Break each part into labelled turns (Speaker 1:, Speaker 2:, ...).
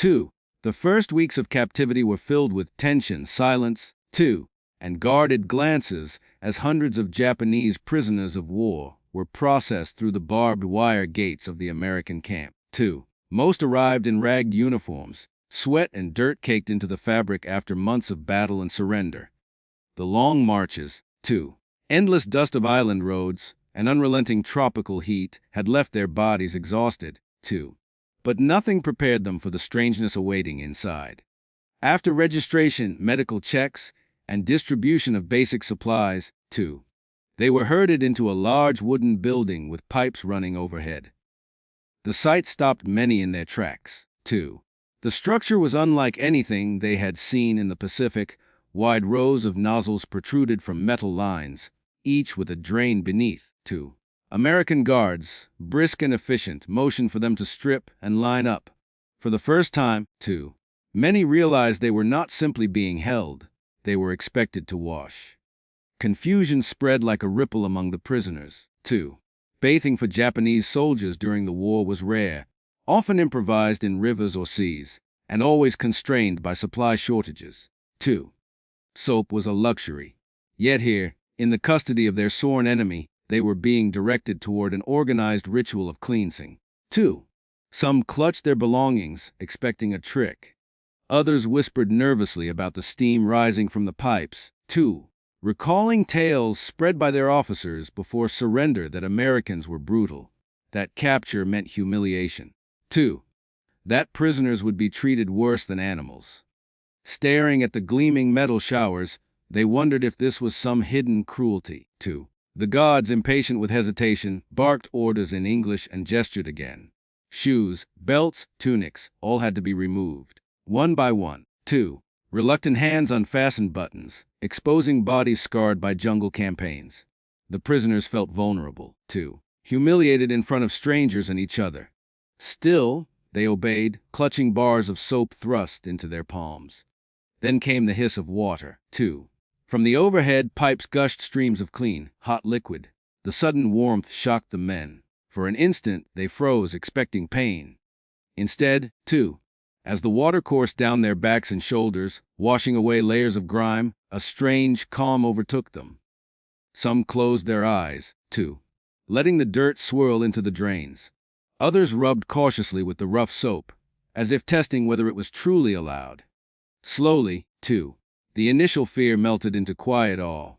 Speaker 1: 2. The first weeks of captivity were filled with tension, silence, 2, and guarded glances as hundreds of Japanese prisoners of war were processed through the barbed wire gates of the American camp. 2. Most arrived in ragged uniforms, sweat and dirt caked into the fabric after months of battle and surrender. The long marches, 2. Endless dust of island roads and unrelenting tropical heat had left their bodies exhausted, 2. But nothing prepared them for the strangeness awaiting inside. After registration, medical checks, and distribution of basic supplies, 2. They were herded into a large wooden building with pipes running overhead. The sight stopped many in their tracks, 2. The structure was unlike anything they had seen in the Pacific. Wide rows of nozzles protruded from metal lines, each with a drain beneath, 2. American guards, brisk and efficient, motioned for them to strip and line up. For the first time, 2. Many realized they were not simply being held, they were expected to wash. Confusion spread like a ripple among the prisoners, 2. Bathing for Japanese soldiers during the war was rare, often improvised in rivers or seas, and always constrained by supply shortages, 2. Soap was a luxury. Yet here, in the custody of their sworn enemy, they were being directed toward an organized ritual of cleansing. 2. Some clutched their belongings, expecting a trick. Others whispered nervously about the steam rising from the pipes. 2. Recalling tales spread by their officers before surrender that Americans were brutal, that capture meant humiliation. 2. That prisoners would be treated worse than animals. Staring at the gleaming metal showers, they wondered if this was some hidden cruelty. 2. The guards, impatient with hesitation, barked orders in English and gestured again. Shoes, belts, tunics, all had to be removed, one by one. 2. Reluctant hands unfastened buttons, exposing bodies scarred by jungle campaigns. The prisoners felt vulnerable, 2. Humiliated in front of strangers and each other. Still, they obeyed, clutching bars of soap thrust into their palms. Then came the hiss of water, 2. From the overhead pipes gushed streams of clean, hot liquid. The sudden warmth shocked the men. For an instant they froze, expecting pain. Instead, 2. As the water coursed down their backs and shoulders, washing away layers of grime, a strange calm overtook them. Some closed their eyes, 2. Letting the dirt swirl into the drains. Others rubbed cautiously with the rough soap, as if testing whether it was truly allowed. Slowly, 2. The initial fear melted into quiet awe.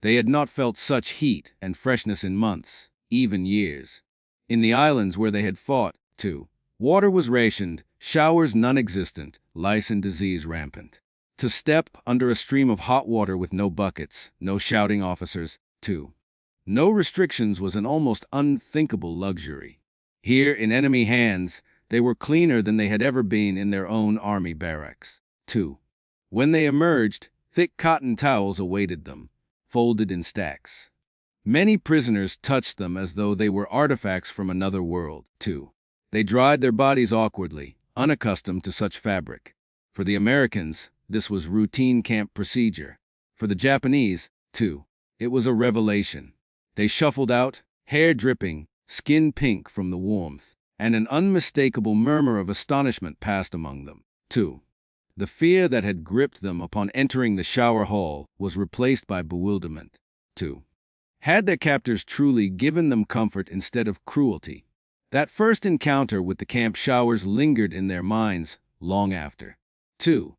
Speaker 1: They had not felt such heat and freshness in months, even years. In the islands where they had fought, 2. Water was rationed, showers non-existent, lice and disease rampant. To step under a stream of hot water with no buckets, no shouting officers, 2. No restrictions was an almost unthinkable luxury. Here, in enemy hands, they were cleaner than they had ever been in their own army barracks. 2. When they emerged, thick cotton towels awaited them, folded in stacks. Many prisoners touched them as though they were artifacts from another world. 2. They dried their bodies awkwardly, unaccustomed to such fabric. For the Americans, this was routine camp procedure. For the Japanese, 2. It was a revelation. They shuffled out, hair dripping, skin pink from the warmth, and an unmistakable murmur of astonishment passed among them. 2. The fear that had gripped them upon entering the shower hall was replaced by bewilderment. 2. Had their captors truly given them comfort instead of cruelty? That first encounter with the camp showers lingered in their minds long after. 2.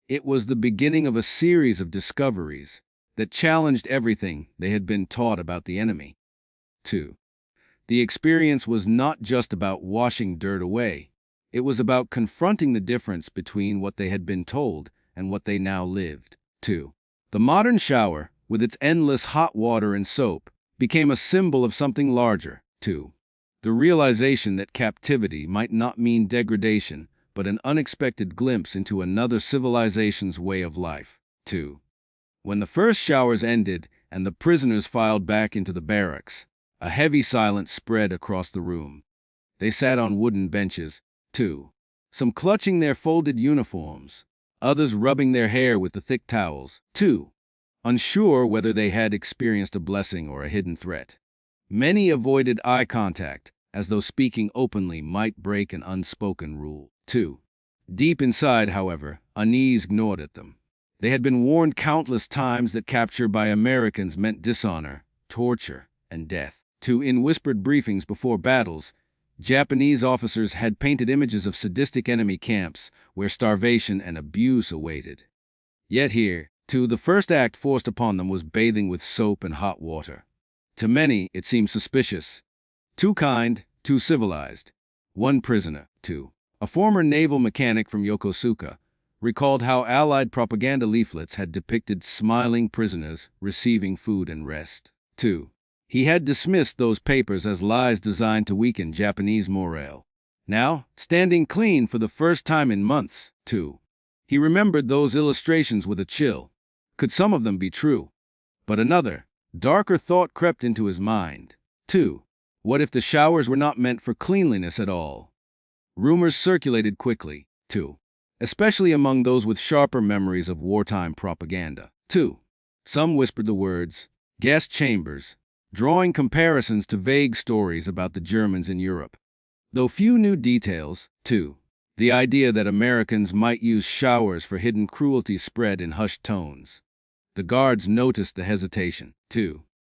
Speaker 1: It was the beginning of a series of discoveries that challenged everything they had been taught about the enemy. 2. The experience was not just about washing dirt away. It was about confronting the difference between what they had been told and what they now lived. 2. The modern shower, with its endless hot water and soap, became a symbol of something larger. 2. The realization that captivity might not mean degradation, but an unexpected glimpse into another civilization's way of life. 2. When the first showers ended and the prisoners filed back into the barracks, a heavy silence spread across the room. They sat on wooden benches, 2. Some clutching their folded uniforms, others rubbing their hair with the thick towels, 2. Unsure whether they had experienced a blessing or a hidden threat. Many avoided eye contact, as though speaking openly might break an unspoken rule. 2. Deep inside, however, unease gnawed at them. They had been warned countless times that capture by Americans meant dishonor, torture, and death. In whispered briefings before battles, Japanese officers had painted images of sadistic enemy camps where starvation and abuse awaited. Yet here, the first act forced upon them was bathing with soap and hot water. To many, it seemed suspicious. Too kind, too civilized. One prisoner, a former naval mechanic from Yokosuka, recalled how Allied propaganda leaflets had depicted smiling prisoners receiving food and rest. He had dismissed those papers as lies designed to weaken Japanese morale. Now, standing clean for the first time in months, he remembered those illustrations with a chill. Could some of them be true? But another, darker thought crept into his mind. What if the showers were not meant for cleanliness at all? Rumors circulated quickly, especially among those with sharper memories of wartime propaganda. Some whispered the words, gas chambers, drawing comparisons to vague stories about the Germans in Europe. Though few knew details, the idea that Americans might use showers for hidden cruelty spread in hushed tones. The guards noticed the hesitation,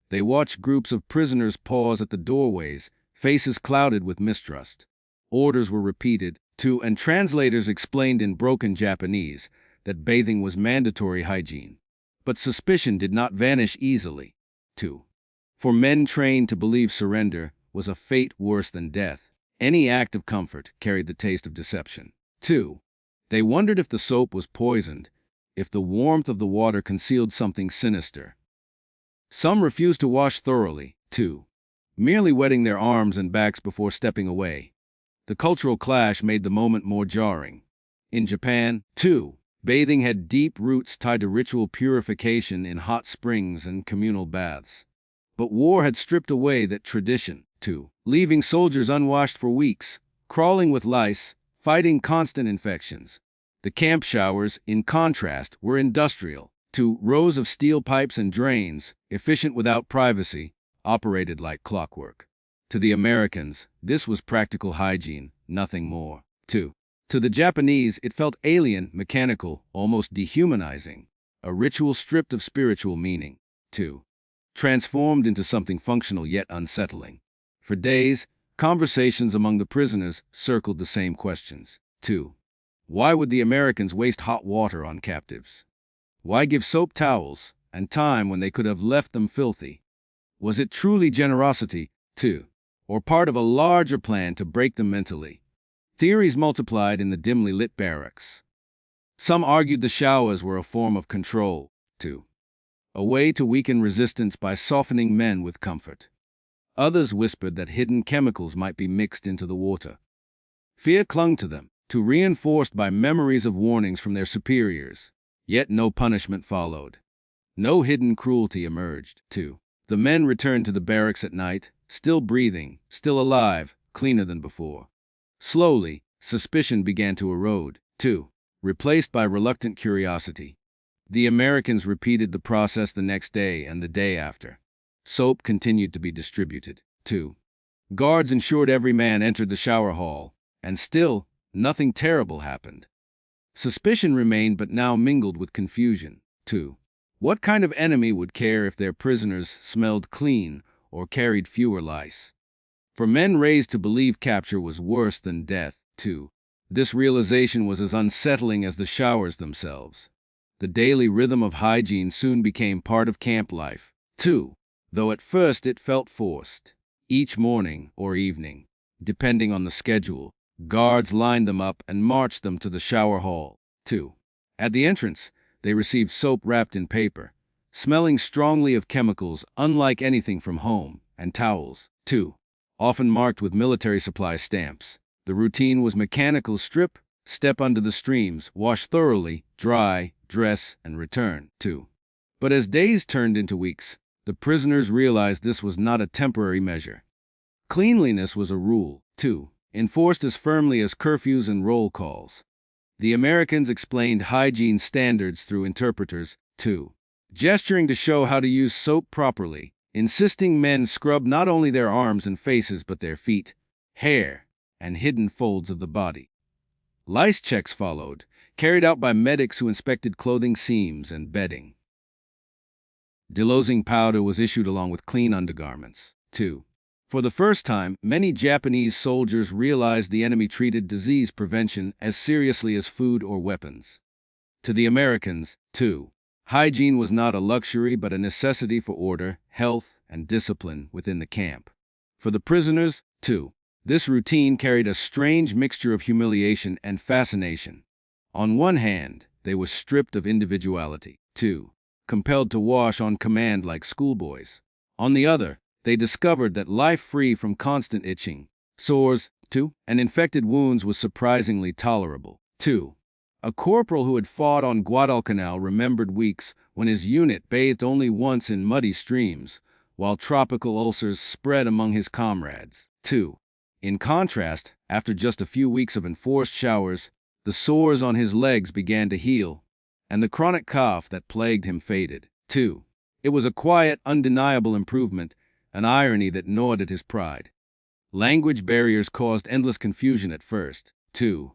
Speaker 1: They watched groups of prisoners pause at the doorways, faces clouded with mistrust. Orders were repeated, and translators explained in broken Japanese that bathing was mandatory hygiene. But suspicion did not vanish easily, For men trained to believe surrender was a fate worse than death, any act of comfort carried the taste of deception. They wondered if the soap was poisoned, if the warmth of the water concealed something sinister. Some refused to wash thoroughly, merely wetting their arms and backs before stepping away. The cultural clash made the moment more jarring. In Japan, bathing had deep roots tied to ritual purification in hot springs and communal baths. But war had stripped away that tradition, leaving soldiers unwashed for weeks, crawling with lice, fighting constant infections. The camp showers, in contrast, were industrial, rows of steel pipes and drains, efficient without privacy, operated like clockwork. To the Americans, this was practical hygiene, nothing more. To the Japanese, it felt alien, mechanical, almost dehumanizing, a ritual stripped of spiritual meaning. Transformed into something functional yet unsettling. For days, conversations among the prisoners circled the same questions. Why would the Americans waste hot water on captives? Why give soap towels and time when they could have left them filthy? Was it truly generosity, or part of a larger plan to break them mentally? Theories multiplied in the dimly lit barracks. Some argued the showers were a form of control, a way to weaken resistance by softening men with comfort. Others whispered that hidden chemicals might be mixed into the water. Fear clung to them, reinforced by memories of warnings from their superiors. Yet no punishment followed. No hidden cruelty emerged, The men returned to the barracks at night, still breathing, still alive, cleaner than before. Slowly, suspicion began to erode, replaced by reluctant curiosity. The Americans repeated the process the next day and the day after. Soap continued to be distributed, Guards ensured every man entered the shower hall, and still, nothing terrible happened. Suspicion remained but now mingled with confusion, What kind of enemy would care if their prisoners smelled clean or carried fewer lice? For men raised to believe capture was worse than death, this realization was as unsettling as the showers themselves. The daily rhythm of hygiene soon became part of camp life, though at first it felt forced. Each morning or evening, depending on the schedule, guards lined them up and marched them to the shower hall, At the entrance, they received soap wrapped in paper, smelling strongly of chemicals unlike anything from home, and towels, often marked with military supply stamps. The routine was mechanical: strip, step under the streams, wash thoroughly, dry, dress, and return, But as days turned into weeks, the prisoners realized this was not a temporary measure. Cleanliness was a rule, enforced as firmly as curfews and roll calls. The Americans explained hygiene standards through interpreters, gesturing to show how to use soap properly, insisting men scrub not only their arms and faces but their feet, hair, and hidden folds of the body. Lice checks followed, carried out by medics who inspected clothing seams and bedding. Delosing powder was issued along with clean undergarments. 2. For the first time, many Japanese soldiers realized the enemy treated disease prevention as seriously as food or weapons. To the Americans, too, hygiene was not a luxury but a necessity for order, health, and discipline within the camp. For the prisoners, too, this routine carried a strange mixture of humiliation and fascination. On one hand, they were stripped of individuality, 2. Compelled to wash on command like schoolboys. On the other, they discovered that life free from constant itching, sores, 2, and infected wounds was surprisingly tolerable. 2. A corporal who had fought on Guadalcanal remembered weeks when his unit bathed only once in muddy streams, while tropical ulcers spread among his comrades. 2. In contrast, after just a few weeks of enforced showers, the sores on his legs began to heal, and the chronic cough that plagued him faded. 2. It was a quiet, undeniable improvement, an irony that gnawed at his pride. Language barriers caused endless confusion at first. 2.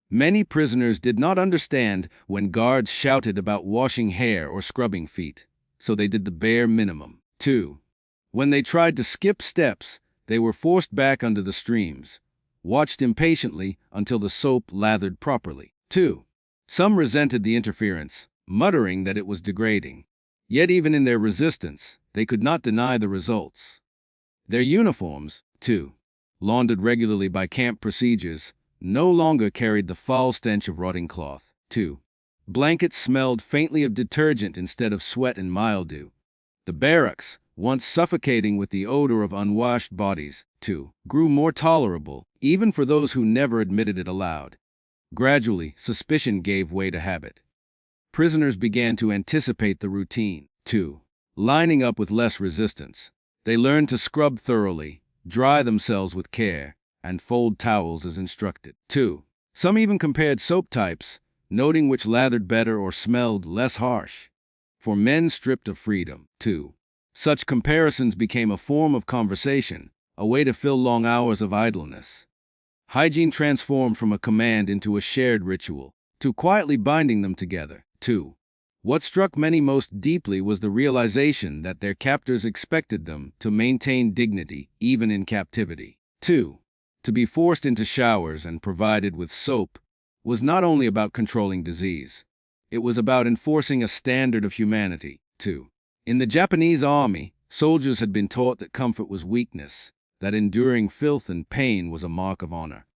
Speaker 1: Many prisoners did not understand when guards shouted about washing hair or scrubbing feet, so they did the bare minimum. 2. When they tried to skip steps, they were forced back under the streams, watched impatiently until the soap lathered properly. 2. Some resented the interference, muttering that it was degrading. Yet even in their resistance, they could not deny the results. Their uniforms, too, laundered regularly by camp procedures, no longer carried the foul stench of rotting cloth. 2. Blankets smelled faintly of detergent instead of sweat and mildew. The barracks, once suffocating with the odor of unwashed bodies, 2, grew more tolerable, even for those who never admitted it aloud. Gradually, suspicion gave way to habit. Prisoners began to anticipate the routine, 2, lining up with less resistance. They learned to scrub thoroughly, dry themselves with care, and fold towels as instructed. 2. Some even compared soap types, noting which lathered better or smelled less harsh. For men stripped of freedom, 2. Such comparisons became a form of conversation, a way to fill long hours of idleness. Hygiene transformed from a command into a shared ritual, to quietly binding them together. 2. What struck many most deeply was the realization that their captors expected them to maintain dignity even in captivity. 2. To be forced into showers and provided with soap was not only about controlling disease. It was about enforcing a standard of humanity, 2. In the Japanese Army, soldiers had been taught that comfort was weakness, that enduring filth and pain was a mark of honor.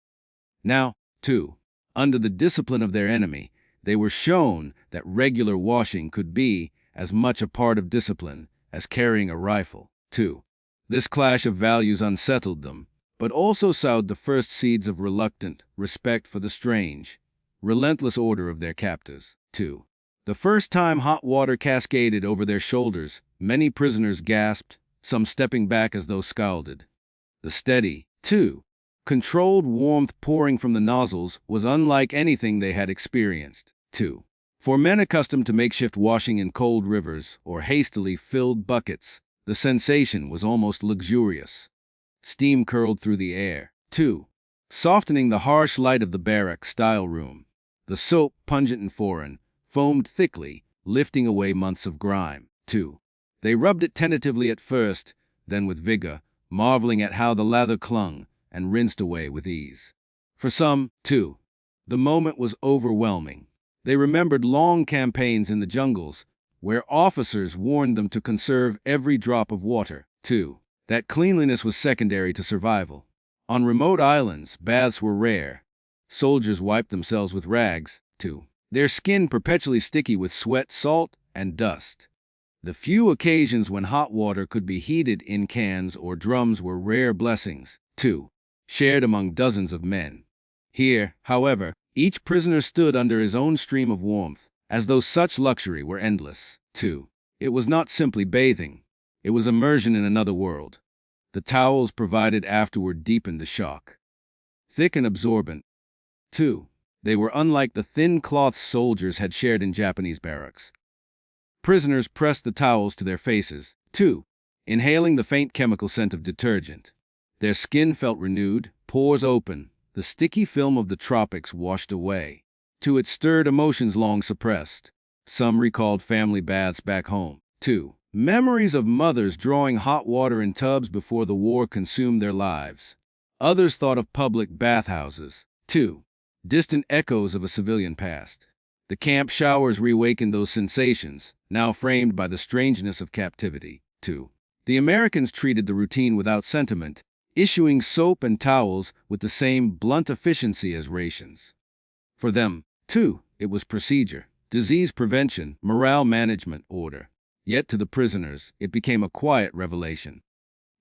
Speaker 1: Now, 2, under the discipline of their enemy, they were shown that regular washing could be as much a part of discipline as carrying a rifle. 2. This clash of values unsettled them, but also sowed the first seeds of reluctant respect for the strange, relentless order of their captors. 2. The first time hot water cascaded over their shoulders, many prisoners gasped, some stepping back as though scalded. The steady, 2, controlled warmth pouring from the nozzles was unlike anything they had experienced. 2. For men accustomed to makeshift washing in cold rivers or hastily filled buckets, the sensation was almost luxurious. Steam curled through the air, 2, softening the harsh light of the barrack-style room. The soap, pungent and foreign, foamed thickly, lifting away months of grime. 2. They rubbed it tentatively at first, then with vigor, marveling at how the lather clung and rinsed away with ease. For some, too, the moment was overwhelming. They remembered long campaigns in the jungles, where officers warned them to conserve every drop of water. 2. That cleanliness was secondary to survival. On remote islands, baths were rare. Soldiers wiped themselves with rags, 2, their skin perpetually sticky with sweat, salt, and dust. The few occasions when hot water could be heated in cans or drums were rare blessings, 2, shared among dozens of men. Here, however, each prisoner stood under his own stream of warmth, as though such luxury were endless. 2. It was not simply bathing. It was immersion in another world. The towels provided afterward deepened the shock. Thick and absorbent. 2. They were unlike the thin cloths soldiers had shared in Japanese barracks. Prisoners pressed the towels to their faces, 2, inhaling the faint chemical scent of detergent. Their skin felt renewed, pores open, the sticky film of the tropics washed away. 2. It stirred emotions long suppressed. Some recalled family baths back home. 2. Memories of mothers drawing hot water in tubs before the war consumed their lives. Others thought of public bathhouses. 2. Distant echoes of a civilian past. The camp showers reawakened those sensations, now framed by the strangeness of captivity. 2. The Americans treated the routine without sentiment, issuing soap and towels with the same blunt efficiency as rations. For them, too, it was procedure, disease prevention, morale management, order. Yet to the prisoners, it became a quiet revelation.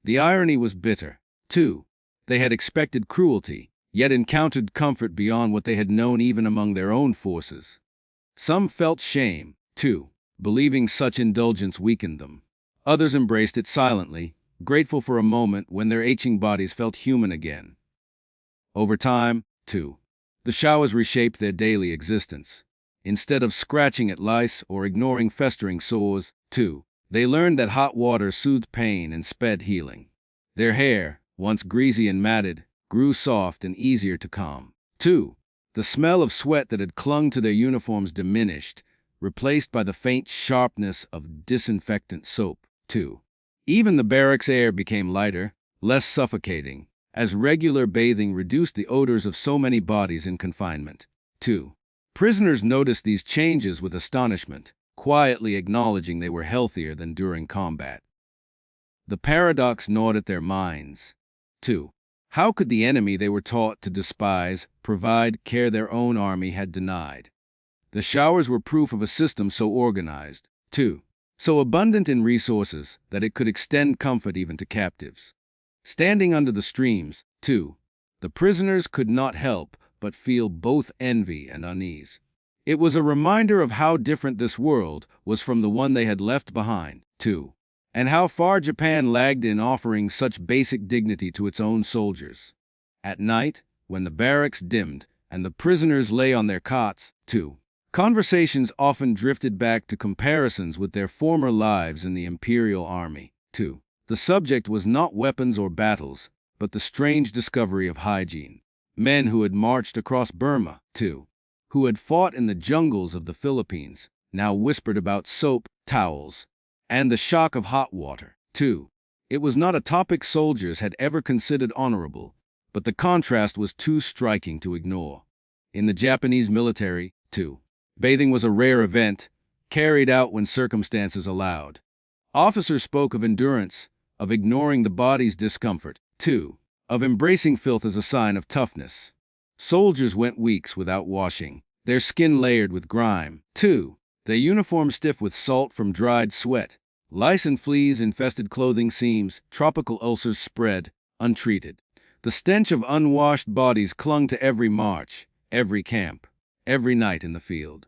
Speaker 1: The irony was bitter. 2. They had expected cruelty, yet encountered comfort beyond what they had known even among their own forces. Some felt shame, too, believing such indulgence weakened them. Others embraced it silently, grateful for a moment when their aching bodies felt human again. Over time, too, the showers reshaped their daily existence. Instead of scratching at lice or ignoring festering sores, too, they learned that hot water soothed pain and sped healing. Their hair, once greasy and matted, grew soft and easier to comb. 2. The smell of sweat that had clung to their uniforms diminished, replaced by the faint sharpness of disinfectant soap. 2. Even the barracks air became lighter, less suffocating, as regular bathing reduced the odors of so many bodies in confinement. 2. Prisoners noticed these changes with astonishment, quietly acknowledging they were healthier than during combat. The paradox gnawed at their minds. 2. How could the enemy they were taught to despise provide care their own army had denied? The showers were proof of a system so organized, 2. So abundant in resources that it could extend comfort even to captives. Standing under the streams, 2. The prisoners could not help but feel both envy and unease. It was a reminder of how different this world was from the one they had left behind, 2. And how far Japan lagged in offering such basic dignity to its own soldiers. At night, when the barracks dimmed and the prisoners lay on their cots, 2. Conversations often drifted back to comparisons with their former lives in the Imperial Army. 2. The subject was not weapons or battles, but the strange discovery of hygiene. Men who had marched across Burma, 2. Who had fought in the jungles of the Philippines, now whispered about soap, towels, and the shock of hot water. 2. It was not a topic soldiers had ever considered honorable, but the contrast was too striking to ignore. In the Japanese military, 2. Bathing was a rare event, carried out when circumstances allowed. Officers spoke of endurance, of ignoring the body's discomfort, 2. Of embracing filth as a sign of toughness. Soldiers went weeks without washing, their skin layered with grime, 2. Their uniform stiff with salt from dried sweat. Lice and fleas infested clothing seams, tropical ulcers spread, untreated. The stench of unwashed bodies clung to every march, every camp, every night in the field.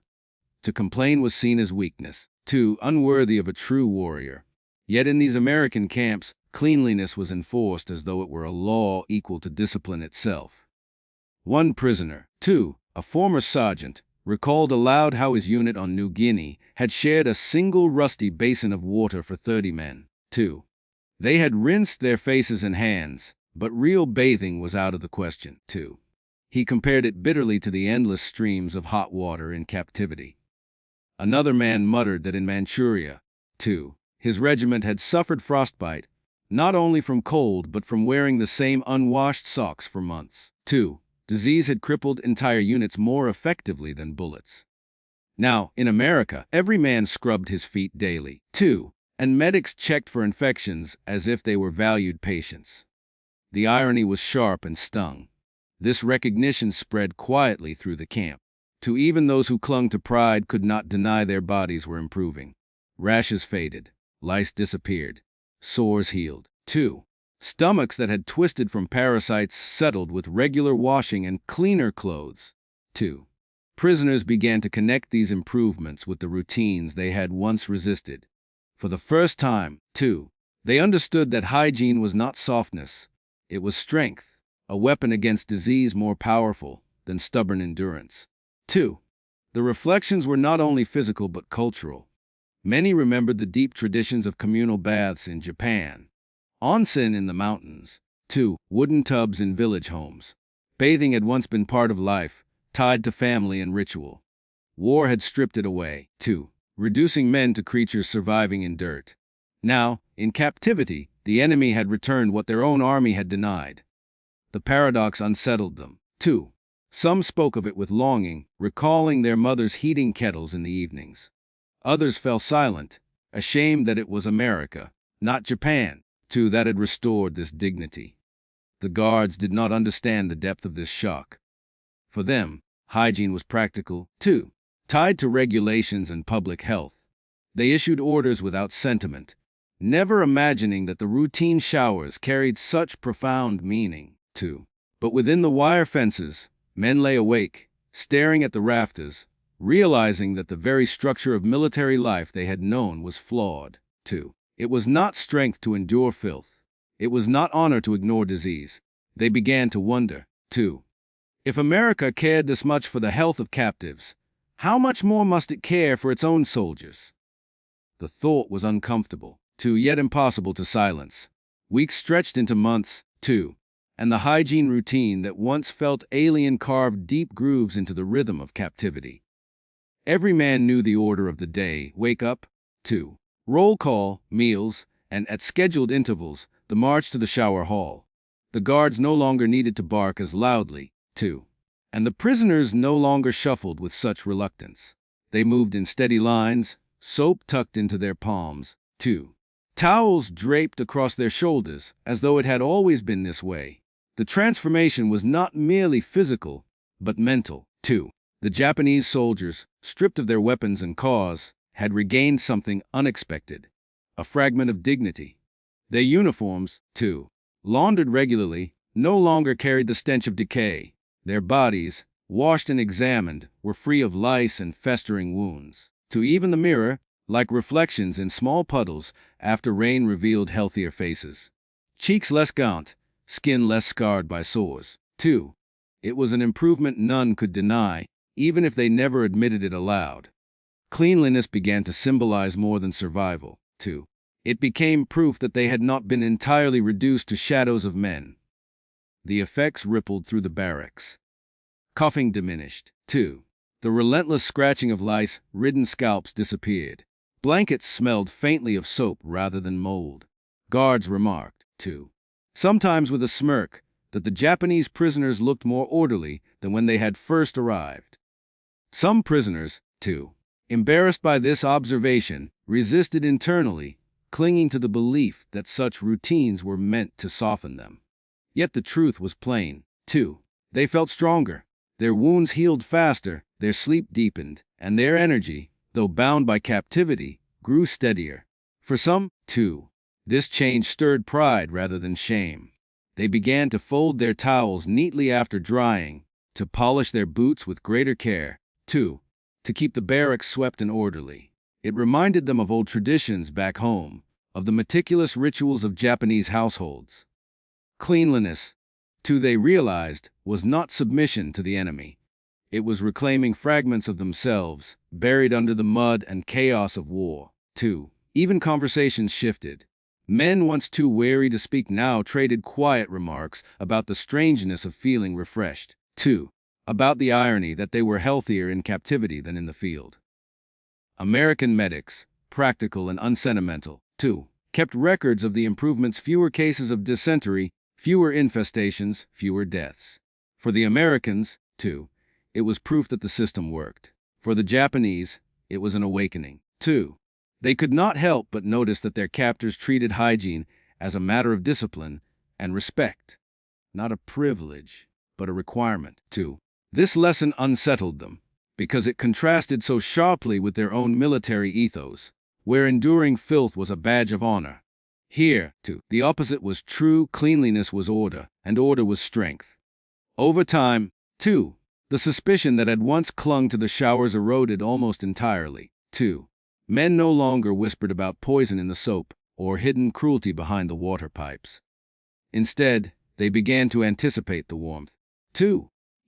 Speaker 1: To complain was seen as weakness, 2. Unworthy of a true warrior. Yet in these American camps, cleanliness was enforced as though it were a law equal to discipline itself. One prisoner, 2. A former sergeant, recalled aloud how his unit on New Guinea had shared a single rusty basin of water for 30 men. 2. They had rinsed their faces and hands, but real bathing was out of the question. 2. He compared it bitterly to the endless streams of hot water in captivity. Another man muttered that in Manchuria, 2. His regiment had suffered frostbite, not only from cold but from wearing the same unwashed socks for months. 2. Disease had crippled entire units more effectively than bullets. Now, in America, every man scrubbed his feet daily, 2. And medics checked for infections as if they were valued patients. The irony was sharp and stung. This recognition spread quietly through the camp. To even those who clung to pride could not deny their bodies were improving. Rashes faded, lice disappeared, sores healed. 2. Stomachs that had twisted from parasites settled with regular washing and cleaner clothes. 2. Prisoners began to connect these improvements with the routines they had once resisted. For the first time, 2. They understood that hygiene was not softness, it was strength, a weapon against disease more powerful than stubborn endurance. 2. The reflections were not only physical but cultural. Many remembered the deep traditions of communal baths in Japan, onsen in the mountains, 2. Wooden tubs in village homes, Bathing had once been part of life, tied to family and ritual. War had stripped it away, 2, reducing men to creatures surviving in dirt. Now, in captivity, the enemy had returned what their own army had denied. The paradox unsettled them. 2. Some spoke of it with longing, recalling their mothers' heating kettles in the evenings. Others fell silent, ashamed that it was America, not Japan, that had restored this dignity. The guards did not understand the depth of this shock. For them, hygiene was practical, too, tied to regulations and public health. They issued orders without sentiment, never imagining that the routine showers carried such profound meaning, too. But within the wire fences, men lay awake, staring at the rafters, realizing that the very structure of military life they had known was flawed, too. It was not strength to endure filth. It was not honor to ignore disease. They began to wonder, too. If America cared this much for the health of captives, how much more must it care for its own soldiers? The thought was uncomfortable, yet impossible to silence. Weeks stretched into months, and the hygiene routine that once felt alien carved deep grooves into the rhythm of captivity. Every man knew the order of the day: wake up, roll call, meals, and at scheduled intervals, the march to the shower hall. The guards no longer needed to bark as loudly, and the prisoners no longer shuffled with such reluctance. They moved in steady lines, soap tucked into their palms, towels draped across their shoulders, as though it had always been this way. The transformation was not merely physical, but mental, too. The Japanese soldiers, stripped of their weapons and cause, had regained something unexpected: a fragment of dignity. Their uniforms, laundered regularly, no longer carried the stench of decay. Their bodies, washed and examined, were free of lice and festering wounds. Even the mirror, like reflections in small puddles after rain, revealed healthier faces. Cheeks less gaunt, skin less scarred by sores. It was an improvement none could deny, even if they never admitted it aloud. Cleanliness began to symbolize more than survival, It became proof that they had not been entirely reduced to shadows of men. The effects rippled through the barracks. Coughing diminished, The relentless scratching of lice-ridden scalps disappeared. Blankets smelled faintly of soap rather than mold. Guards remarked, sometimes with a smirk, that the Japanese prisoners looked more orderly than when they had first arrived. Some prisoners, embarrassed by this observation, resisted internally, clinging to the belief that such routines were meant to soften them. Yet the truth was plain, They felt stronger, their wounds healed faster, their sleep deepened, and their energy, though bound by captivity, grew steadier. For some, this change stirred pride rather than shame. They began to fold their towels neatly after drying, to polish their boots with greater care, to keep the barracks swept and orderly. It reminded them of old traditions back home, of the meticulous rituals of Japanese households. Cleanliness, they realized, was not submission to the enemy. It was reclaiming fragments of themselves, buried under the mud and chaos of war. Even conversations shifted. Men once too wary to speak now traded quiet remarks about the strangeness of feeling refreshed. About the irony that they were healthier in captivity than in the field. American medics, practical and unsentimental, kept records of the improvements: fewer cases of dysentery, fewer infestations, fewer deaths. For the Americans, it was proof that the system worked. For the Japanese, it was an awakening, They could not help but notice that their captors treated hygiene as a matter of discipline and respect, not a privilege, but a requirement, This lesson unsettled them, because it contrasted so sharply with their own military ethos, where enduring filth was a badge of honor. Here, the opposite was true: cleanliness was order, and order was strength. Over time, the suspicion that had once clung to the showers eroded almost entirely, Men no longer whispered about poison in the soap or hidden cruelty behind the water pipes. Instead, they began to anticipate the warmth,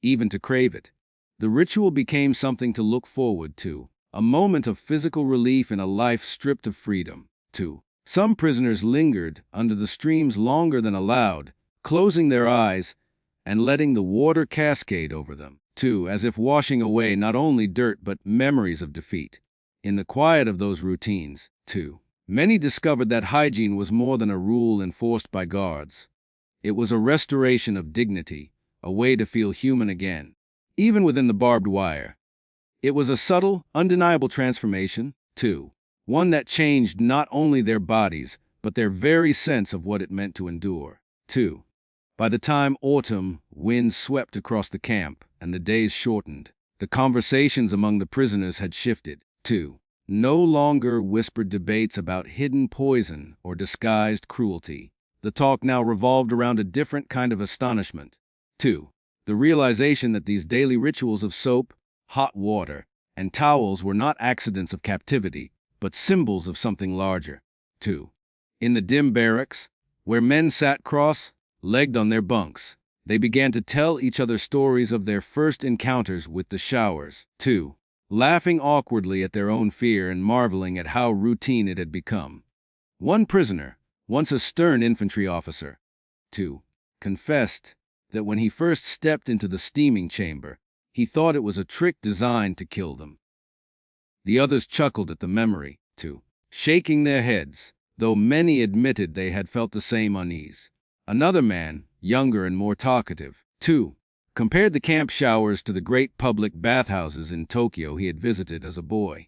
Speaker 1: even to crave it. The ritual became something to look forward to, a moment of physical relief in a life stripped of freedom, Some prisoners lingered under the streams longer than allowed, closing their eyes, and letting the water cascade over them, 2, as if washing away not only dirt but memories of defeat. In the quiet of those routines, 2, many discovered that hygiene was more than a rule enforced by guards. It was a restoration of dignity, a way to feel human again, even within the barbed wire. It was a subtle, undeniable transformation, too, one that changed not only their bodies, but their very sense of what it meant to endure, too. By the time autumn winds swept across the camp and the days shortened, the conversations among the prisoners had shifted, too. No longer whispered debates about hidden poison or disguised cruelty. The talk now revolved around a different kind of astonishment. 2. The realization that these daily rituals of soap, hot water, and towels were not accidents of captivity, but symbols of something larger. 2. In the dim barracks, where men sat cross-legged on their bunks, they began to tell each other stories of their first encounters with the showers. 2. Laughing awkwardly at their own fear and marveling at how routine it had become. One prisoner, once a stern infantry officer, 2, confessed that when he first stepped into the steaming chamber, he thought it was a trick designed to kill them. The others chuckled at the memory, 2, shaking their heads, though many admitted they had felt the same unease. Another man, younger and more talkative, 2, compared the camp showers to the great public bathhouses in Tokyo he had visited as a boy.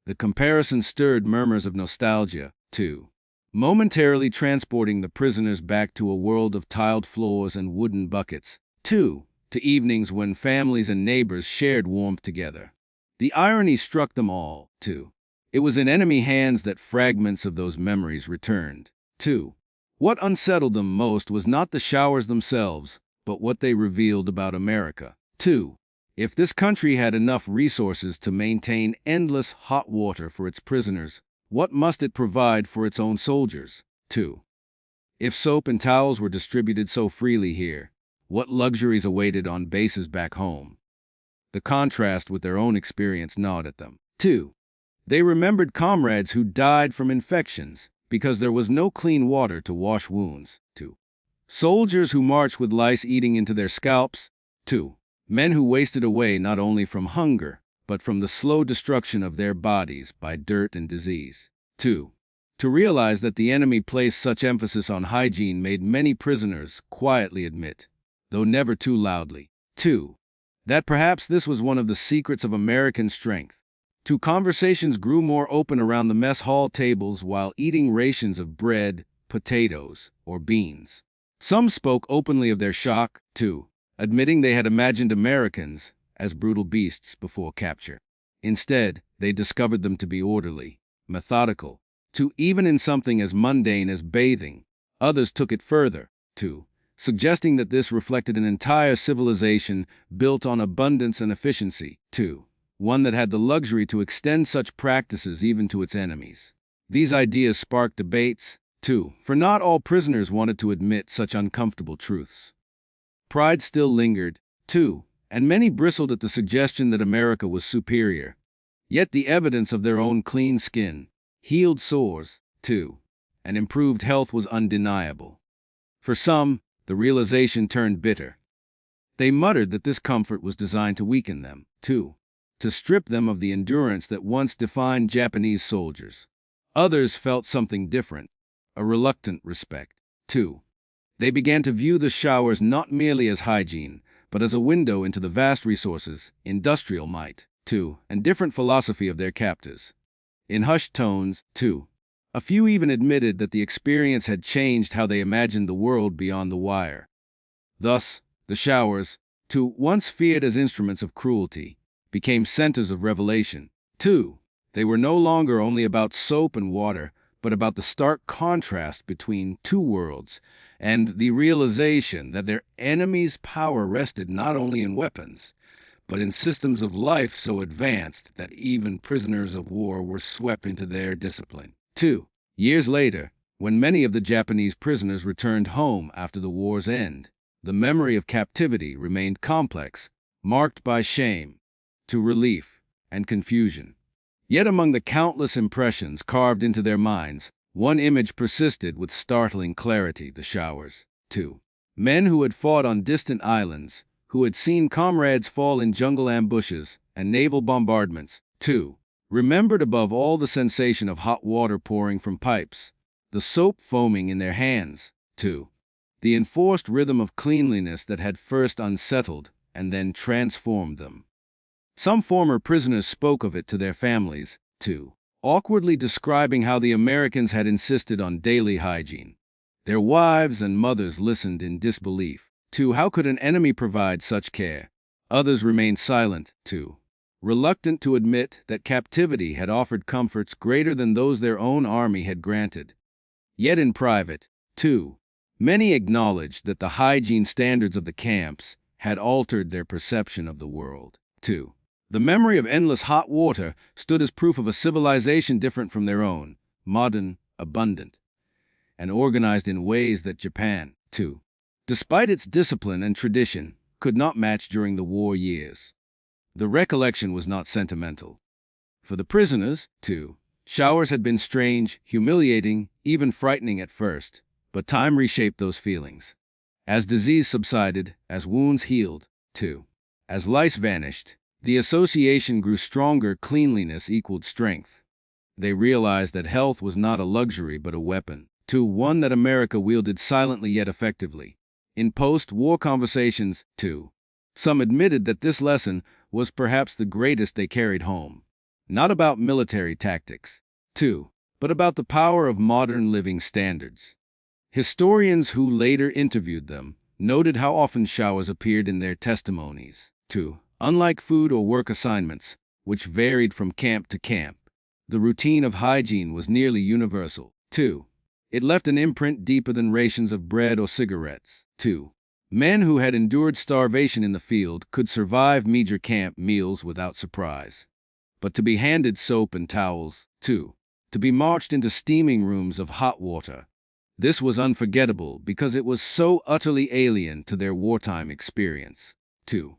Speaker 1: The comparison stirred murmurs of nostalgia, 2, momentarily transporting the prisoners back to a world of tiled floors and wooden buckets, 2, to evenings when families and neighbors shared warmth together. The irony struck them all, 2. It was in enemy hands that fragments of those memories returned, 2. What unsettled them most was not the showers themselves, but what they revealed about America, 2. If this country had enough resources to maintain endless hot water for its prisoners, what must it provide for its own soldiers, 2? If soap and towels were distributed so freely here, what luxuries awaited on bases back home? The contrast with their own experience gnawed at them, 2. They remembered comrades who died from infections because there was no clean water to wash wounds, 2. Soldiers who marched with lice eating into their scalps, 2. Men who wasted away not only from hunger, but from the slow destruction of their bodies by dirt and disease. 2. To realize that the enemy placed such emphasis on hygiene made many prisoners quietly admit, though never too loudly, 2. That perhaps this was one of the secrets of American strength. 2. Conversations grew more open around the mess hall tables while eating rations of bread, potatoes, or beans. Some spoke openly of their shock, 2, admitting they had imagined Americans as brutal beasts before capture. Instead, they discovered them to be orderly, methodical, 2, even in something as mundane as bathing. Others took it further, 2, suggesting that this reflected an entire civilization built on abundance and efficiency, 2, one that had the luxury to extend such practices even to its enemies. These ideas sparked debates, 2, for not all prisoners wanted to admit such uncomfortable truths. Pride still lingered, 2, and many bristled at the suggestion that America was superior. Yet the evidence of their own clean skin, healed sores, 2, and improved health was undeniable. For some, the realization turned bitter. They muttered that this comfort was designed to weaken them, 2, to strip them of the endurance that once defined Japanese soldiers. Others felt something different, a reluctant respect, 2. They began to view the showers not merely as hygiene, but as a window into the vast resources, industrial might, 2, and different philosophy of their captors. In hushed tones, 2, a few even admitted that the experience had changed how they imagined the world beyond the wire. Thus, the showers, 2, once feared as instruments of cruelty, became centers of revelation. 2, they were no longer only about soap and water, but about the stark contrast between two worlds, and the realization that their enemy's power rested not only in weapons, but in systems of life so advanced that even prisoners of war were swept into their discipline. 2. Years later, when many of the Japanese prisoners returned home after the war's end, the memory of captivity remained complex, marked by shame, to relief, and confusion. Yet among the countless impressions carved into their minds, one image persisted with startling clarity: the showers, 2. Men who had fought on distant islands, who had seen comrades fall in jungle ambushes and naval bombardments. 2. Remembered above all the sensation of hot water pouring from pipes, the soap foaming in their hands. 2. The enforced rhythm of cleanliness that had first unsettled and then transformed them. Some former prisoners spoke of it to their families, too, awkwardly describing how the Americans had insisted on daily hygiene. Their wives and mothers listened in disbelief. 2. How could an enemy provide such care? Others remained silent, too, reluctant to admit that captivity had offered comforts greater than those their own army had granted. Yet in private, too, many acknowledged that the hygiene standards of the camps had altered their perception of the world. 2. The memory of endless hot water stood as proof of a civilization different from their own, modern, abundant, and organized in ways that Japan, too, despite its discipline and tradition, could not match during the war years. The recollection was not sentimental. For the prisoners, too, showers had been strange, humiliating, even frightening at first, but time reshaped those feelings. As disease subsided, as wounds healed, too, as lice vanished, the association grew stronger. Cleanliness equaled strength. They realized that health was not a luxury but a weapon, too, one that America wielded silently yet effectively. In post-war conversations, too, some admitted that this lesson was perhaps the greatest they carried home. Not about military tactics, too, but about the power of modern living standards. Historians who later interviewed them noted how often showers appeared in their testimonies, too. Unlike food or work assignments, which varied from camp to camp, the routine of hygiene was nearly universal, too. It left an imprint deeper than rations of bread or cigarettes, too. Men who had endured starvation in the field could survive meager camp meals without surprise. But to be handed soap and towels, too, to be marched into steaming rooms of hot water, this was unforgettable because it was so utterly alien to their wartime experience, too.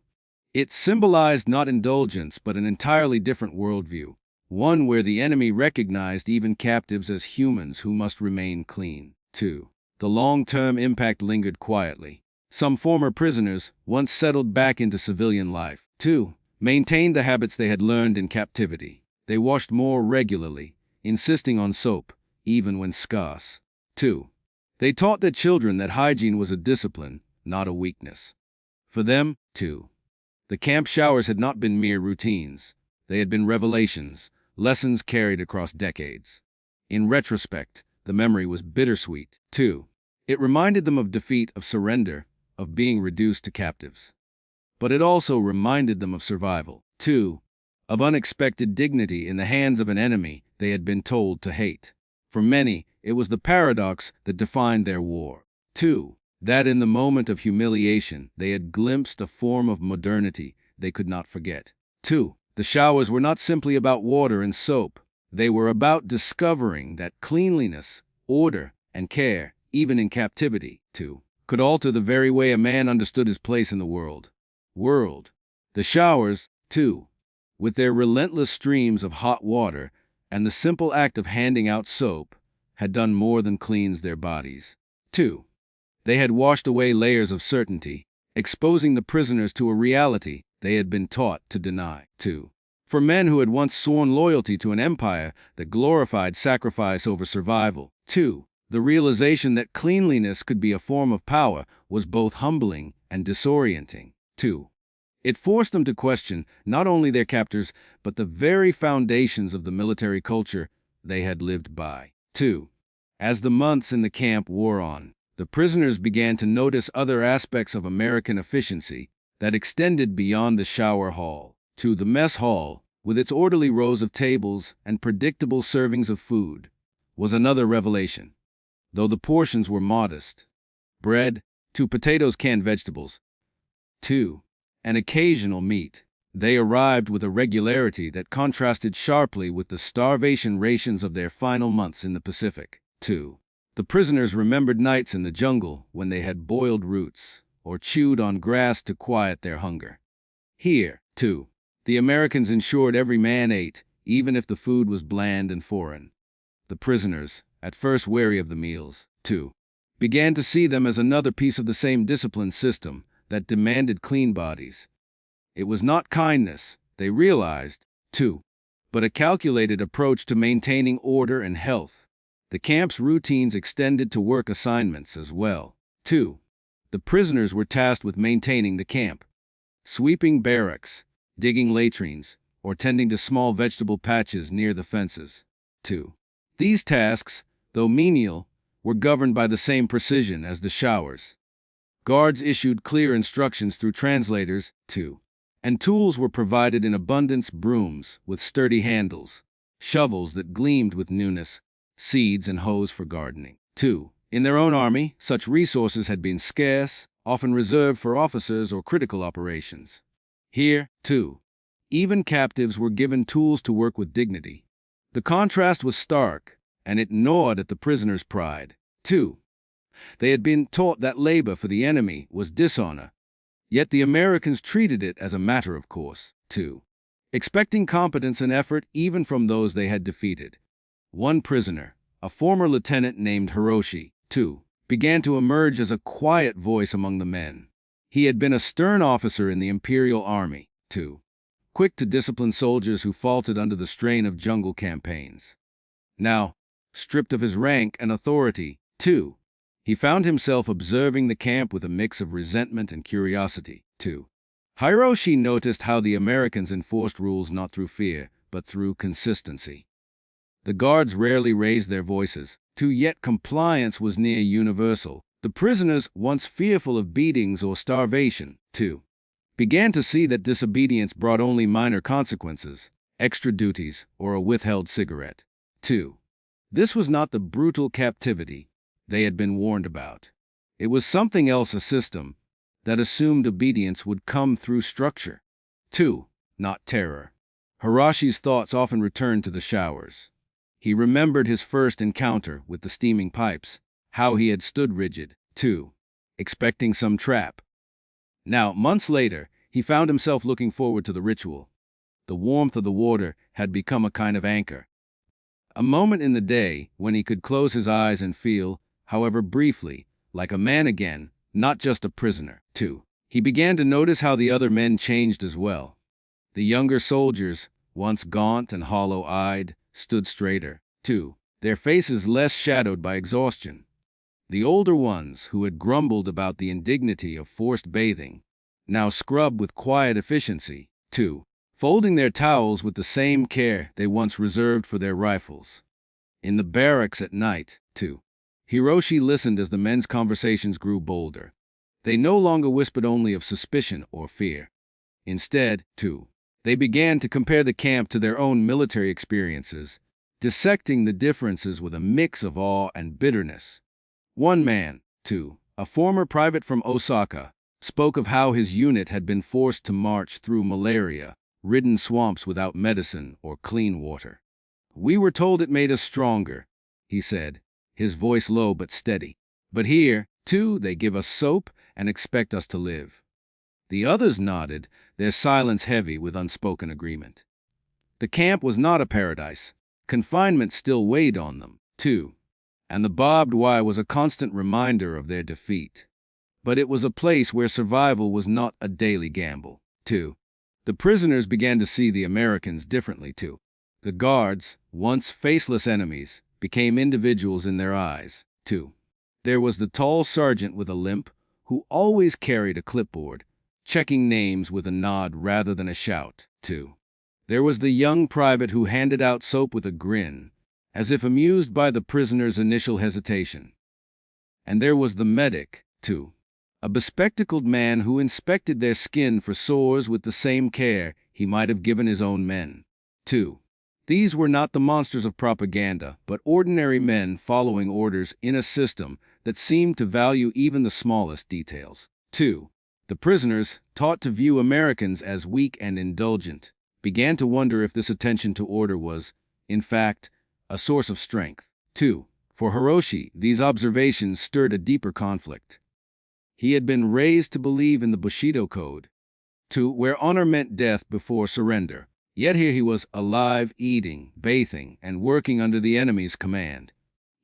Speaker 1: It symbolized not indulgence but an entirely different worldview, one where the enemy recognized even captives as humans who must remain clean, too. The long-term impact lingered quietly. Some former prisoners, once settled back into civilian life, too, maintained the habits they had learned in captivity. They washed more regularly, insisting on soap, even when scarce. 2. They taught their children that hygiene was a discipline, not a weakness. For them, too, the camp showers had not been mere routines. They had been revelations, lessons carried across decades. In retrospect, the memory was bittersweet, too. It reminded them of defeat, of surrender, of being reduced to captives. But it also reminded them of survival, too, of unexpected dignity in the hands of an enemy they had been told to hate. For many, it was the paradox that defined their war, too, that in the moment of humiliation they had glimpsed a form of modernity they could not forget. 2. The showers were not simply about water and soap. They were about discovering that cleanliness, order, and care, even in captivity, too, could alter the very way a man understood his place in the world. The showers, too, with their relentless streams of hot water and the simple act of handing out soap, had done more than cleanse their bodies. 2. They had washed away layers of certainty, exposing the prisoners to a reality they had been taught to deny, too. For men who had once sworn loyalty to an empire that glorified sacrifice over survival, too, the realization that cleanliness could be a form of power was both humbling and disorienting, too. It forced them to question not only their captors, but the very foundations of the military culture they had lived by, too. As the months in the camp wore on, the prisoners began to notice other aspects of American efficiency that extended beyond the shower hall. To the mess hall, with its orderly rows of tables and predictable servings of food, was another revelation. Though the portions were modest, bread, 2 potatoes, canned vegetables, 2, and occasional meat, they arrived with a regularity that contrasted sharply with the starvation rations of their final months in the Pacific. 2. The prisoners remembered nights in the jungle when they had boiled roots or chewed on grass to quiet their hunger. Here, too, the Americans ensured every man ate, even if the food was bland and foreign. The prisoners, at first wary of the meals, too, began to see them as another piece of the same discipline system that demanded clean bodies. It was not kindness, they realized, too, but a calculated approach to maintaining order and health. The camp's routines extended to work assignments as well, too. The prisoners were tasked with maintaining the camp, sweeping barracks, digging latrines, or tending to small vegetable patches near the fences, too. These tasks, though menial, were governed by the same precision as the showers. Guards issued clear instructions through translators, too, and tools were provided in abundance: brooms with sturdy handles, shovels that gleamed with newness, seeds and hoes for gardening, too. In their own army, such resources had been scarce, often reserved for officers or critical operations. Here, too, even captives were given tools to work with dignity. The contrast was stark, and it gnawed at the prisoners' pride, too. They had been taught that labor for the enemy was dishonor, yet the Americans treated it as a matter of course, too, expecting competence and effort even from those they had defeated. One prisoner, a former lieutenant named Hiroshi, too, began to emerge as a quiet voice among the men. He had been a stern officer in the Imperial Army, too, quick to discipline soldiers who faltered under the strain of jungle campaigns. Now, stripped of his rank and authority, too, he found himself observing the camp with a mix of resentment and curiosity, too. Hiroshi noticed how the Americans enforced rules not through fear, but through consistency. The guards rarely raised their voices, too, yet compliance was near universal. The prisoners, once fearful of beatings or starvation, too, began to see that disobedience brought only minor consequences: extra duties or a withheld cigarette, too. This was not the brutal captivity they had been warned about. It was something else: a system that assumed obedience would come through structure, too, not terror. Hiroshi's thoughts often returned to the showers. He remembered his first encounter with the steaming pipes, how he had stood rigid, too, expecting some trap. Now, months later, he found himself looking forward to the ritual. The warmth of the water had become a kind of anchor. A moment in the day when he could close his eyes and feel, however briefly, like a man again, not just a prisoner, too. He began to notice how the other men changed as well. The younger soldiers, once gaunt and hollow-eyed, stood straighter, too, their faces less shadowed by exhaustion. The older ones, who had grumbled about the indignity of forced bathing, now scrubbed with quiet efficiency, too, folding their towels with the same care they once reserved for their rifles. In the barracks at night, too, Hiroshi listened as the men's conversations grew bolder. They no longer whispered only of suspicion or fear. Instead, too, they began to compare the camp to their own military experiences, dissecting the differences with a mix of awe and bitterness. One man, too, a former private from Osaka, spoke of how his unit had been forced to march through malaria-ridden swamps without medicine or clean water. "We were told it made us stronger," he said, his voice low but steady. "But here, too, they give us soap and expect us to live." The others nodded, their silence heavy with unspoken agreement. The camp was not a paradise. Confinement still weighed on them, too, and the barbed wire was a constant reminder of their defeat. But it was a place where survival was not a daily gamble, too. The prisoners began to see the Americans differently, too. The guards, once faceless enemies, became individuals in their eyes, too. There was the tall sergeant with a limp, who always carried a clipboard, checking names with a nod rather than a shout, too. There was the young private who handed out soap with a grin, as if amused by the prisoner's initial hesitation. And there was the medic, too, a bespectacled man who inspected their skin for sores with the same care he might have given his own men, too. These were not the monsters of propaganda, but ordinary men following orders in a system that seemed to value even the smallest details, too. The prisoners, taught to view Americans as weak and indulgent, began to wonder if this attention to order was, in fact, a source of strength, too. For Hiroshi, these observations stirred a deeper conflict. He had been raised to believe in the Bushido Code, too, where honor meant death before surrender. Yet here he was, alive, eating, bathing, and working under the enemy's command.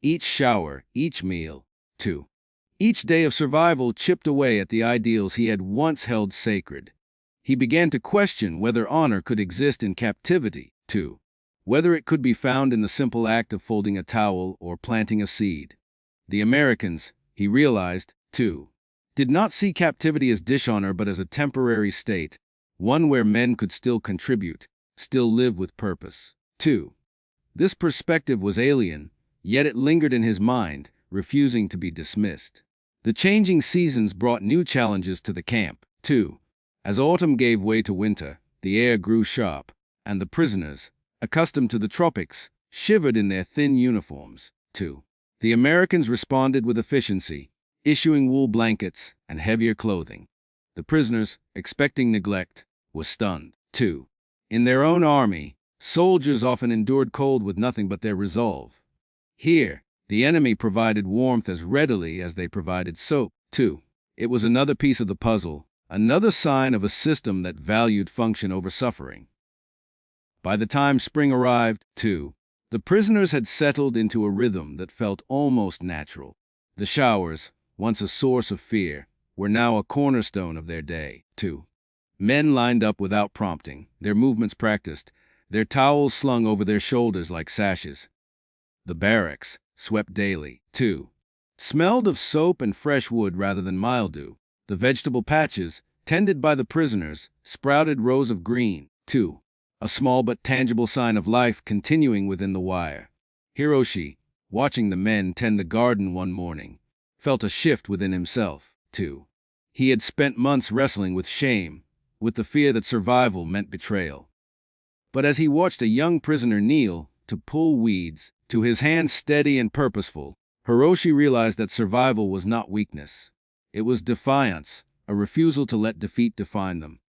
Speaker 1: Each shower, each meal, too, Each day of survival chipped away at the ideals he had once held sacred. He began to question whether honor could exist in captivity, too. Whether it could be found in the simple act of folding a towel or planting a seed. The Americans, he realized, too, did not see captivity as dishonor but as a temporary state, one where men could still contribute, still live with purpose. 2. This perspective was alien, yet it lingered in his mind, refusing to be dismissed. The changing seasons brought new challenges to the camp, too. As autumn gave way to winter, the air grew sharp, and the prisoners, accustomed to the tropics, shivered in their thin uniforms, too. The Americans responded with efficiency, issuing wool blankets and heavier clothing. The prisoners, expecting neglect, were stunned, too. In their own army, soldiers often endured cold with nothing but their resolve. Here, the enemy provided warmth as readily as they provided soap, too. It was another piece of the puzzle, another sign of a system that valued function over suffering. By the time spring arrived, too, the prisoners had settled into a rhythm that felt almost natural. The showers, once a source of fear, were now a cornerstone of their day, too. Men lined up without prompting, their movements practiced, their towels slung over their shoulders like sashes. The barracks, swept daily, too, smelled of soap and fresh wood rather than mildew. The vegetable patches, tended by the prisoners, sprouted rows of green, too, a small but tangible sign of life continuing within the wire. Hiroshi, watching the men tend the garden one morning, felt a shift within himself, too. He had spent months wrestling with shame, with the fear that survival meant betrayal. But as he watched a young prisoner kneel to pull weeds, to his hands steady and purposeful, Hiroshi realized that survival was not weakness. It was defiance, a refusal to let defeat define them.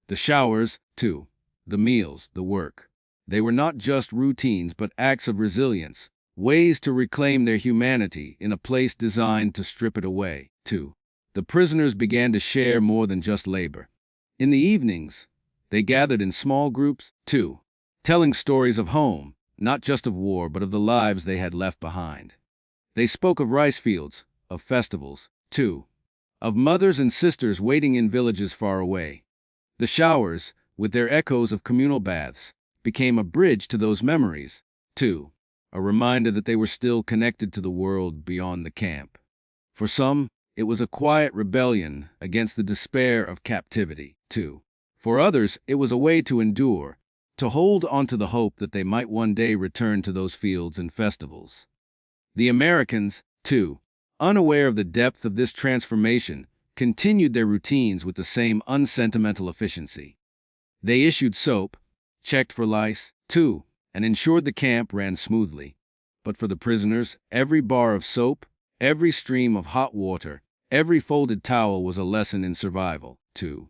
Speaker 1: The showers, too, the meals, the work. They were not just routines but acts of resilience, ways to reclaim their humanity in a place designed to strip it away, too. The prisoners began to share more than just labor. In the evenings, they gathered in small groups, too, telling stories of home, not just of war but of the lives they had left behind. They spoke of rice fields, of festivals, too, of mothers and sisters waiting in villages far away. The showers, with their echoes of communal baths, became a bridge to those memories, too, a reminder that they were still connected to the world beyond the camp. For some, it was a quiet rebellion against the despair of captivity, too. For others, it was a way to endure, to hold onto the hope that they might one day return to those fields and festivals. The Americans, too, unaware of the depth of this transformation, continued their routines with the same unsentimental efficiency. They issued soap, checked for lice, too, and ensured the camp ran smoothly. But for the prisoners, every bar of soap, every stream of hot water, every folded towel was a lesson in survival, too.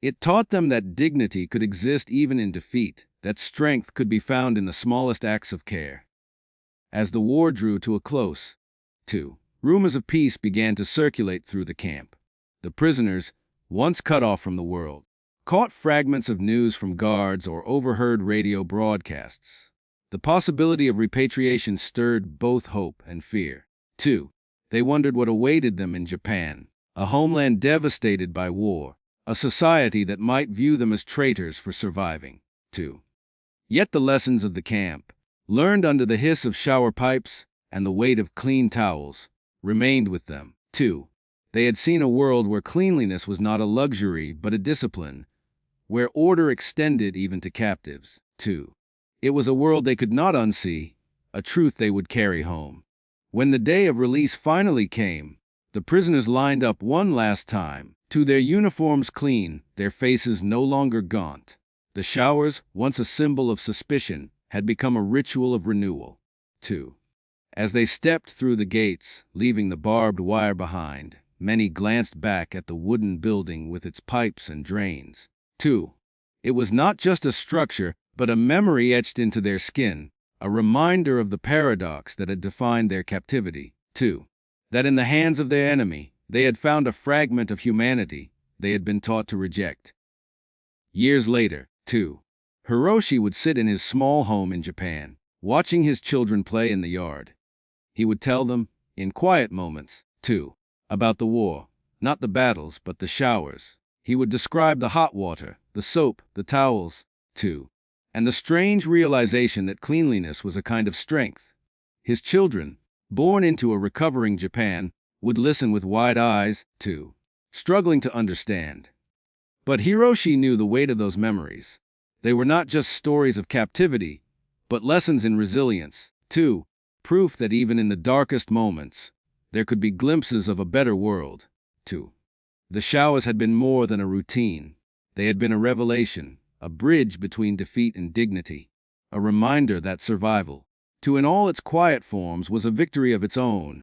Speaker 1: It taught them that dignity could exist even in defeat, that strength could be found in the smallest acts of care. As the war drew to a close, too, rumors of peace began to circulate through the camp. The prisoners, once cut off from the world, caught fragments of news from guards or overheard radio broadcasts. The possibility of repatriation stirred both hope and fear. Too, they wondered what awaited them in Japan, a homeland devastated by war, a society that might view them as traitors for surviving. Too. Yet the lessons of the camp, learned under the hiss of shower pipes and the weight of clean towels, remained with them, too. They had seen a world where cleanliness was not a luxury but a discipline, where order extended even to captives, too. It was a world they could not unsee, a truth they would carry home. When the day of release finally came, the prisoners lined up one last time, to their uniforms clean, their faces no longer gaunt. The showers, once a symbol of suspicion, had become a ritual of renewal, too. As they stepped through the gates, leaving the barbed wire behind, many glanced back at the wooden building with its pipes and drains. Too. It was not just a structure, but a memory etched into their skin, a reminder of the paradox that had defined their captivity, too. That in the hands of their enemy, they had found a fragment of humanity they had been taught to reject. Years later, too, Hiroshi would sit in his small home in Japan, watching his children play in the yard. He would tell them, in quiet moments, too, about the war, not the battles, but the showers. He would describe the hot water, the soap, the towels, too, and the strange realization that cleanliness was a kind of strength. His children, born into a recovering Japan, would listen with wide eyes, too, struggling to understand. But Hiroshi knew the weight of those memories. They were not just stories of captivity, but lessons in resilience, too, proof that even in the darkest moments, there could be glimpses of a better world, too. The showers had been more than a routine. They had been a revelation, a bridge between defeat and dignity, a reminder that survival, too, in all its quiet forms, was a victory of its own.